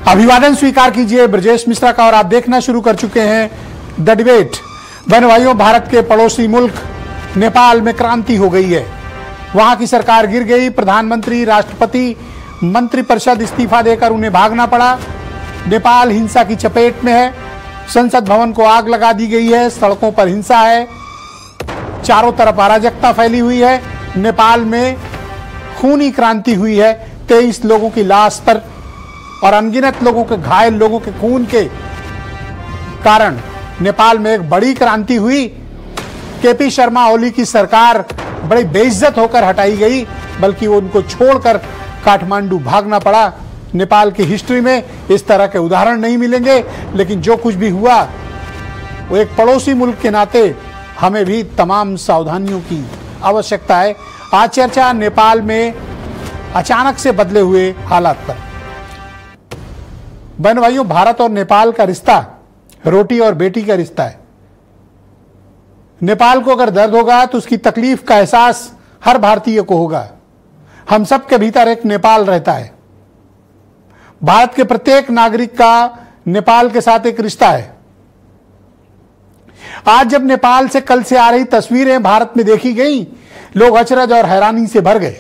अभिवादन स्वीकार कीजिए ब्रजेश मिश्रा का। और आप देखना शुरू कर चुके हैं द डिबेट। बहन भाइयों, भारत के पड़ोसी मुल्क नेपाल में क्रांति हो गई है। वहां की सरकार गिर गई। प्रधानमंत्री, राष्ट्रपति, मंत्रिपरिषद इस्तीफा देकर उन्हें भागना पड़ा। नेपाल हिंसा की चपेट में है। संसद भवन को आग लगा दी गई है। सड़कों पर हिंसा है। चारों तरफ अराजकता फैली हुई है। नेपाल में खूनी क्रांति हुई है। 23 लोगों की लाश पर और अनगिनत लोगों के, घायल लोगों के खून के कारण नेपाल में एक बड़ी क्रांति हुई। केपी शर्मा ओली की सरकार बड़ी बेइज्जत होकर हटाई गई, बल्कि वो उनको छोड़कर काठमांडू भागना पड़ा। नेपाल की हिस्ट्री में इस तरह के उदाहरण नहीं मिलेंगे। लेकिन जो कुछ भी हुआ वो एक पड़ोसी मुल्क के नाते हमें भी तमाम सावधानियों की आवश्यकता है। आज चर्चा नेपाल में अचानक से बदले हुए हालात पर। बहन भाइयों, भारत और नेपाल का रिश्ता रोटी और बेटी का रिश्ता है। नेपाल को अगर दर्द होगा तो उसकी तकलीफ का एहसास हर भारतीय को होगा। हम सब के भीतर एक नेपाल रहता है। भारत के प्रत्येक नागरिक का नेपाल के साथ एक रिश्ता है। आज जब नेपाल से कल से आ रही तस्वीरें भारत में देखी गई, लोग अचरज और हैरानी से भर गए।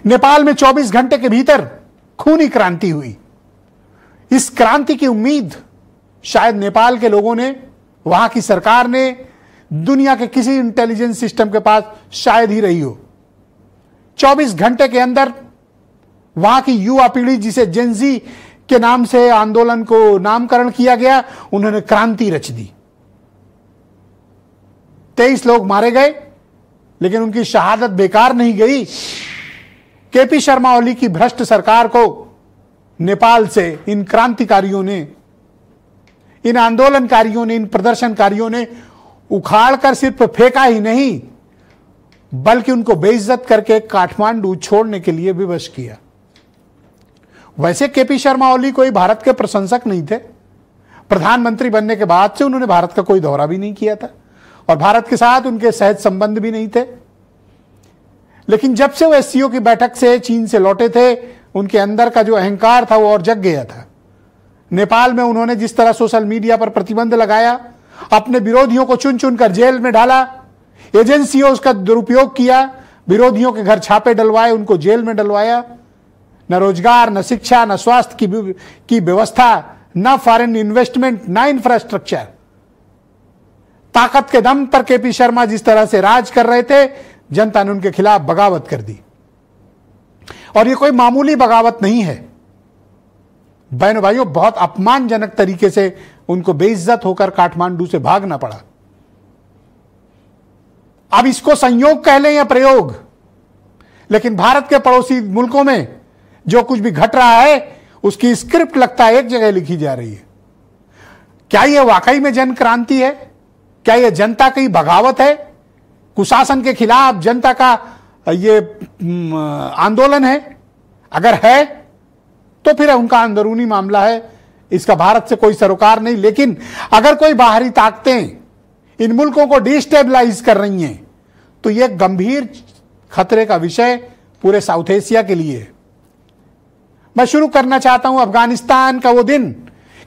नेपाल में 24 घंटे के भीतर खूनी क्रांति हुई। इस क्रांति की उम्मीद शायद नेपाल के लोगों ने, वहां की सरकार ने, दुनिया के किसी इंटेलिजेंस सिस्टम के पास शायद ही रही हो। 24 घंटे के अंदर वहां की युवा पीढ़ी, जिसे जेनजी के नाम से आंदोलन को नामकरण किया गया, उन्होंने क्रांति रच दी। 23 लोग मारे गए, लेकिन उनकी शहादत बेकार नहीं गई। केपी शर्मा ओली की भ्रष्ट सरकार को नेपाल से इन क्रांतिकारियों ने, इन आंदोलनकारियों ने, इन प्रदर्शनकारियों ने उखाड़कर सिर्फ फेंका ही नहीं, बल्कि उनको बेइज्जत करके काठमांडू छोड़ने के लिए विवश किया। वैसे केपी शर्मा ओली कोई भारत के प्रशंसक नहीं थे। प्रधानमंत्री बनने के बाद से उन्होंने भारत का कोई दौरा भी नहीं किया था और भारत के साथ उनके सहज संबंध भी नहीं थे। लेकिन जब से वो एससीओ की बैठक से चीन से लौटे थे, उनके अंदर का जो अहंकार था वो और जग गया था। नेपाल में उन्होंने जिस तरह सोशल मीडिया पर प्रतिबंध लगाया, अपने विरोधियों को चुन चुन कर जेल में डाला, एजेंसियों उसका दुरुपयोग किया, विरोधियों के घर छापे डलवाए, उनको जेल में डलवाया। न रोजगार, न शिक्षा, न स्वास्थ्य की व्यवस्था, न फॉरेन इन्वेस्टमेंट, न इंफ्रास्ट्रक्चर। ताकत के दम पर केपी शर्मा जिस तरह से राज कर रहे थे, जनता ने उनके खिलाफ बगावत कर दी। और ये कोई मामूली बगावत नहीं है बहनों भाइयों, बहुत अपमानजनक तरीके से उनको बेइज्जत होकर काठमांडू से भागना पड़ा। अब इसको संयोग कह लें या प्रयोग, लेकिन भारत के पड़ोसी मुल्कों में जो कुछ भी घट रहा है, उसकी स्क्रिप्ट लगता है एक जगह लिखी जा रही है। क्या यह वाकई में जन क्रांति है? क्या यह जनता की बगावत है? कुशासन के खिलाफ जनता का ये आंदोलन है? अगर है तो फिर उनका अंदरूनी मामला है, इसका भारत से कोई सरोकार नहीं। लेकिन अगर कोई बाहरी ताकतें इन मुल्कों को डिस्टेबलाइज कर रही हैं, तो यह गंभीर खतरे का विषय पूरे साउथ एशिया के लिए है। मैं शुरू करना चाहता हूं अफगानिस्तान का वो दिन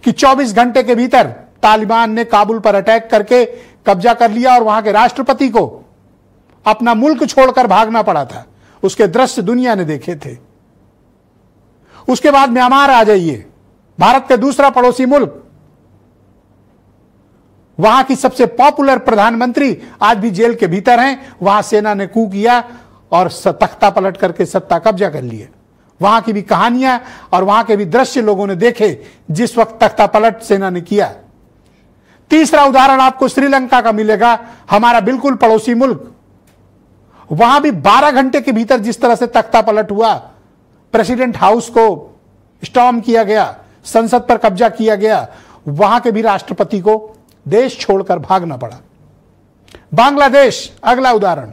कि 24 घंटे के भीतर तालिबान ने काबुल पर अटैक करके कब्जा कर लिया और वहां के राष्ट्रपति को अपना मुल्क छोड़कर भागना पड़ा था। उसके दृश्य दुनिया ने देखे थे। उसके बाद म्यांमार आ जाइए, भारत के दूसरा पड़ोसी मुल्क। वहां की सबसे पॉपुलर प्रधानमंत्री आज भी जेल के भीतर हैं। वहां सेना ने कू किया और तख्ता पलट करके सत्ता कब्जा कर लिया। वहां की भी कहानियां और वहां के भी दृश्य लोगों ने देखे जिस वक्त तख्ता पलट सेना ने किया। तीसरा उदाहरण आपको श्रीलंका का मिलेगा, हमारा बिल्कुल पड़ोसी मुल्क। वहां भी 12 घंटे के भीतर जिस तरह से तख्ता पलट हुआ, प्रेसिडेंट हाउस को स्टॉर्म किया गया, संसद पर कब्जा किया गया, वहां के भी राष्ट्रपति को देश छोड़कर भागना पड़ा। बांग्लादेश अगला उदाहरण।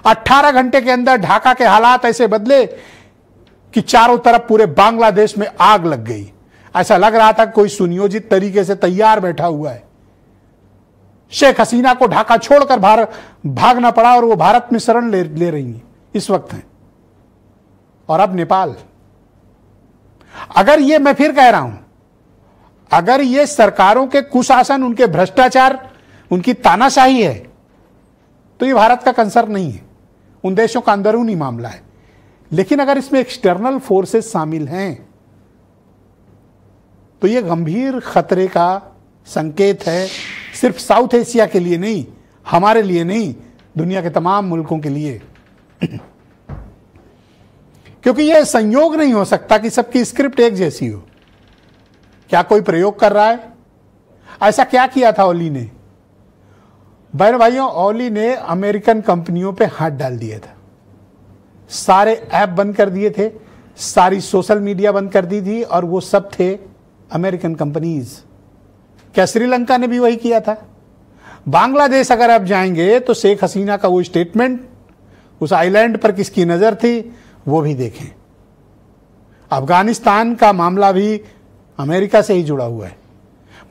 18 घंटे के अंदर ढाका के हालात ऐसे बदले कि चारों तरफ पूरे बांग्लादेश में आग लग गई। ऐसा लग रहा था कोई सुनियोजित तरीके से तैयार बैठा हुआ है। शेख हसीना को ढाका छोड़कर भागना पड़ा और वो भारत में शरण ले रही हैं इस वक्त हैं। और अब नेपाल। अगर ये, मैं फिर कह रहा हूं, अगर ये सरकारों के कुशासन, उनके भ्रष्टाचार, उनकी तानाशाही है, तो ये भारत का कंसर्न नहीं है, उन देशों का अंदरूनी मामला है। लेकिन अगर इसमें एक्सटर्नल फोर्सेस शामिल हैं तो ये गंभीर खतरे का संकेत है, सिर्फ साउथ एशिया के लिए नहीं, हमारे लिए नहीं, दुनिया के तमाम मुल्कों के लिए। क्योंकि यह संयोग नहीं हो सकता कि सबकी स्क्रिप्ट एक जैसी हो। क्या कोई प्रयोग कर रहा है? ऐसा क्या किया था ओली ने? बहन भाइयों, ओली ने अमेरिकन कंपनियों पे हाथ डाल दिया था, सारे ऐप बंद कर दिए थे, सारी सोशल मीडिया बंद कर दी थी, और वो सब थे अमेरिकन कंपनीज। क्या श्रीलंका ने भी वही किया था? बांग्लादेश अगर आप जाएंगे तो शेख हसीना का वो स्टेटमेंट, उस आइलैंड पर किसकी नजर थी, वो भी देखें। अफगानिस्तान का मामला भी अमेरिका से ही जुड़ा हुआ है।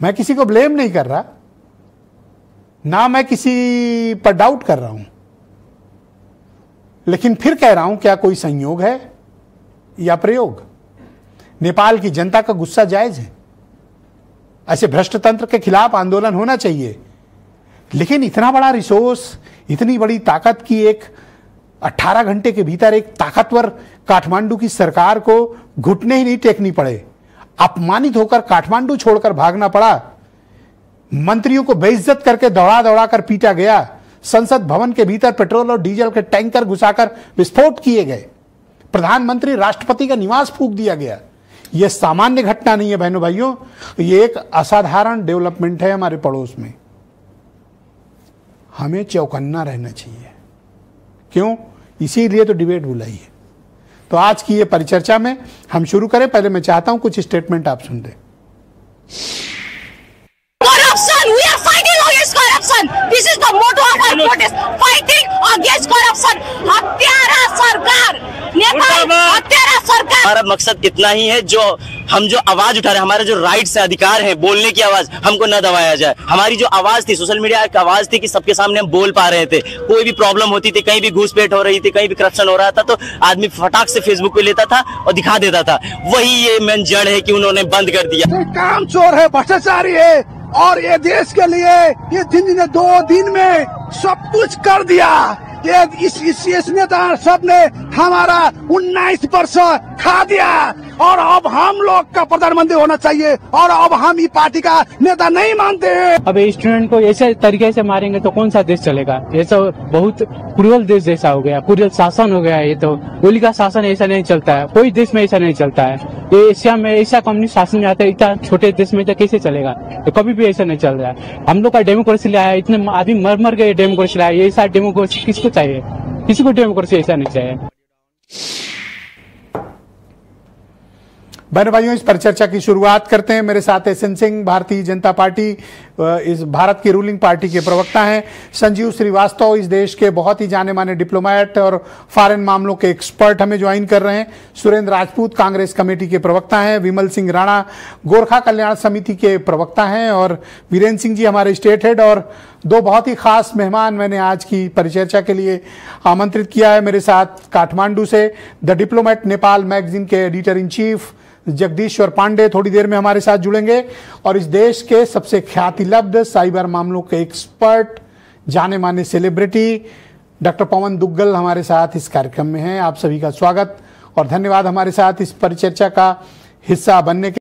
मैं किसी को ब्लेम नहीं कर रहा, ना मैं किसी पर डाउट कर रहा हूं, लेकिन फिर कह रहा हूं, क्या कोई संयोग है या प्रयोग? नेपाल की जनता का गुस्सा जायज है, ऐसे भ्रष्ट तंत्र के खिलाफ आंदोलन होना चाहिए, लेकिन इतना बड़ा रिसोर्स, इतनी बड़ी ताकत की एक 18 घंटे के भीतर एक ताकतवर काठमांडू की सरकार को घुटने ही नहीं टेकनी पड़े, अपमानित होकर काठमांडू छोड़कर भागना पड़ा, मंत्रियों को बेइज्जत करके दौड़ा दौड़ा कर पीटा गया, संसद भवन के भीतर पेट्रोल और डीजल के टैंकर घुसाकर विस्फोट किए गए, प्रधानमंत्री राष्ट्रपति का निवास फूंक दिया गया। यह सामान्य घटना नहीं है बहनों भाइयों, यह एक असाधारण डेवलपमेंट है हमारे पड़ोस में। हमें चौकन्ना रहना चाहिए। क्यों? इसीलिए तो डिबेट बुलाई है। तो आज की ये परिचर्चा में हम शुरू करें, पहले मैं चाहता हूं कुछ स्टेटमेंट आप सुन लें। Corruption! We are fighting against corruption. This is the motto of our protest. Fighting against corruption. हत्यारा सरकार, नेपाल हत्यारा सरकार। हमारा मकसद इतना ही है, हम जो आवाज उठा रहे हैं, हमारे जो राइट्स है, अधिकार है, बोलने की आवाज, हमको न दबाया जाए। हमारी जो आवाज थी, सोशल मीडिया की आवाज थी कि सबके सामने हम बोल पा रहे थे, कोई भी प्रॉब्लम होती थी, कहीं भी घूसपेट हो रही थी, कहीं भी करप्शन हो रहा था, तो आदमी फटाक से फेसबुक पे लेता था और दिखा देता था। वही ये मेन जड़ है कि उन्होंने बंद कर दिया। काम चोर है, भ्रष्टाचारी है, और ये देश के लिए ये दिन 2 दिन में सब कुछ कर दिया। ये इस नेता सब ने हमारा 19% खा दिया, और अब हम लोग का प्रधानमंत्री होना चाहिए, और अब हम ये पार्टी का नेता नहीं मानते हैं। अब स्टूडेंट को ऐसे तरीके से मारेंगे तो कौन सा देश चलेगा? ये सब बहुत क्रूरल देश जैसा हो गया, क्रूरल शासन हो गया। ये तो ओली का शासन ऐसा नहीं चलता है, कोई देश में ऐसा नहीं चलता है। ये एशिया में ऐसा कम्युनिस्ट शासन में आता है, इतना छोटे देश में तो कैसे चलेगा? तो कभी भी ऐसा नहीं चल रहा है। हम लोग का डेमोक्रेसी लाया है, इतने आदमी मर गए डेमोक्रेसी लाया। ये ऐसा डेमोक्रेसी किसको चाहिए? किसी को डेमोक्रेसी ऐसा नहीं चाहिए। बहनों भाइयों, इस परिचर्चा की शुरुआत करते हैं। मेरे साथ एसएन सिंह, भारतीय जनता पार्टी, इस भारत की रूलिंग पार्टी के प्रवक्ता हैं। संजीव श्रीवास्तव, इस देश के बहुत ही जाने माने डिप्लोमेट और फॉरेन मामलों के एक्सपर्ट हमें ज्वाइन कर रहे हैं। सुरेंद्र राजपूत, कांग्रेस कमेटी के प्रवक्ता हैं। विमल सिंह राणा, गोरखा कल्याण समिति के प्रवक्ता हैं। और वीरेंद्र सिंह जी, हमारे स्टेट हेड। और 2 बहुत ही खास मेहमान मैंने आज की परिचर्चा के लिए आमंत्रित किया है। मेरे साथ काठमांडू से द डिप्लोमेट नेपाल मैगजीन के एडिटर इन चीफ जगदीश्वर पांडे थोड़ी देर में हमारे साथ जुड़ेंगे, और इस देश के सबसे ख्यातिलब्ध साइबर मामलों के एक्सपर्ट, जाने माने सेलिब्रिटी डॉक्टर पवन दुग्गल हमारे साथ इस कार्यक्रम में हैं। आप सभी का स्वागत और धन्यवाद हमारे साथ इस परिचर्चा का हिस्सा बनने के